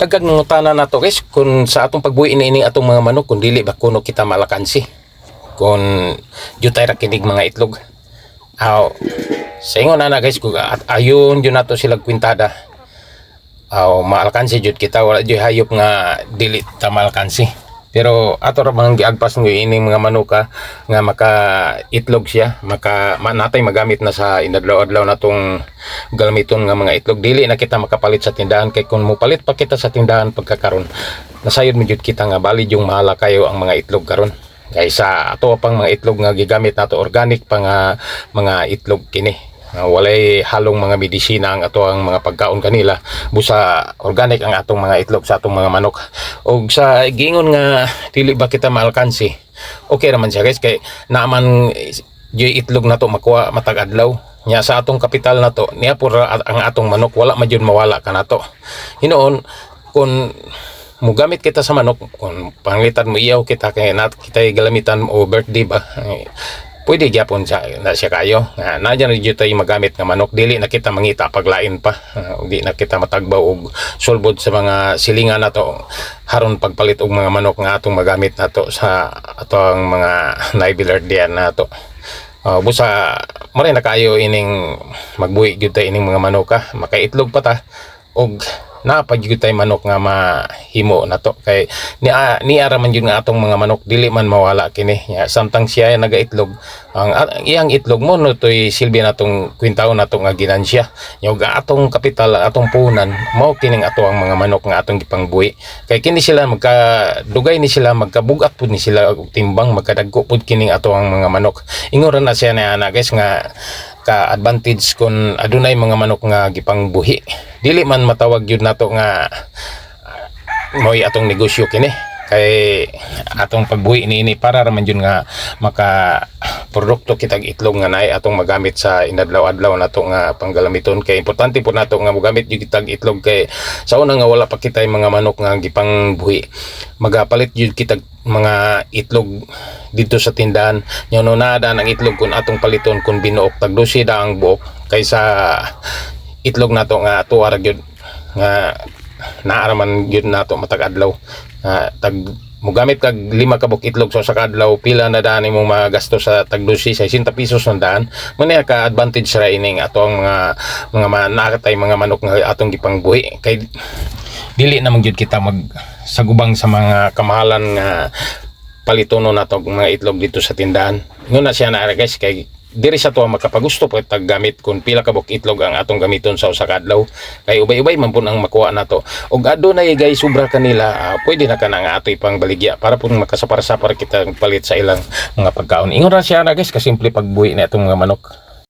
Dagdag nangutana nato guys kung sa atong pagbuhi ini atong mga manok kung dili ba kuno kita malakansi. Kung jutay ra kinig mga itlog. Aw sa ingon na guys kung ayon jud nato sila kwintada. Aw malakansi jud kita wala jud hayop nga dili ta malakansi. Pero ato ra bang giagpas ng ining mga manuka nga maka itlog siya, natay magamit na sa inadlaw-adlaw natong galmiton nga mga itlog. Dili na kita makapalit sa tindahan kay kung mupalit pa kita sa tindahan pagkakaron. Nasayod mo jud kita nga bali yung mahala kayo ang mga itlog karon. Kay sa ato pang mga itlog nga gigamit nato organic pa nga mga itlog kini. Walay halong mga medisina ang ato ang mga pagkaon kanila busa organic ang atong mga itlog sa atong mga manok. Og sa gingon nga dili ba kita maalkansi, okay naman siya guys kay naaman yung itlog nato makuha matag adlaw nya sa atong kapital nato niya pura ang atong manok wala madyud mawala kanato. Hinoon kung mugamit kita sa manok kung panglitan mo iyaw kita kay kita galamitan o birthday ba pwede gyapon na siya kayo. Nadyan na tayo magamit nga manok. Dili na kita mangita paglain pa. Di na kita matagbaw og sulbod sa mga silingan nato haron pagpalit og mga manok nga atong magamit nato sa atong mga naibilard diyan nato. Busa mo rin na kayo ining magbuhi gyud tay ining mga manok ka. Makaitlog pa ta og napagyud tay manok nga mahimo nato kay ni ara man jud nga atong mga manok dili man mawala kini samtang siya nagaitlog ang iyang itlog mo no toy silbi natong kwintaon nato nga ginansya yung atong kapital atong puhunan mao kining ato ang mga manok nga atong gipangbuhi kay kini sila magkadugay ni sila magkabugat pud ni sila og timbang magkadagko pud kining ato ang mga manok. Ingon na siya na guys nga ka advantage kung adunay mga manok nga gipangbuhi dili man matawag yun nato nga moy atong negosyo kini kay atong pagbuhi ini para raman yun nga maka produkto kitag itlog nga naay atong magamit sa inadlaw-adlaw nato nga panggalamiton kay importante po nato nga mogamit yung kitag itlog kay sa una nga wala pa kitay mga manok nga gipangbuhi magapalit yun kitag mga itlog dito sa tindahan nyo no nada ang itlog kung atong paliton kung binuok tagdusi da ang buok kaysa itlog nato nga tuwa ra gyud nga naaraman gyud nato matag adlaw tag mogamit kag 5 kabuk itlog sa kadlaw pila na daan imong magasto sa tagdusi sa 60 pesos na daan mo na ka advantage ra ining ato ang mga nakatay mga manok nga atong gipangbuhi kay dili na gyud kita magsagubang sa mga kamahalan nga palitono nato mga itlog dito sa tindahan. Ngon na siya na guys kay diri sa to makapagusto po tag gamit kung pila ka buk itlog ang atong gamiton sa usa ka adlaw kay ubay-ubay man pud ang makuha nato og adunay guys sobra kanila pwede na kana nga atoy pang baligya para pud makasapar-sapar kita palit sa ilang mga pagkaon. Ingon ra siya na guys kasimple pagbuhi na itong mga manok.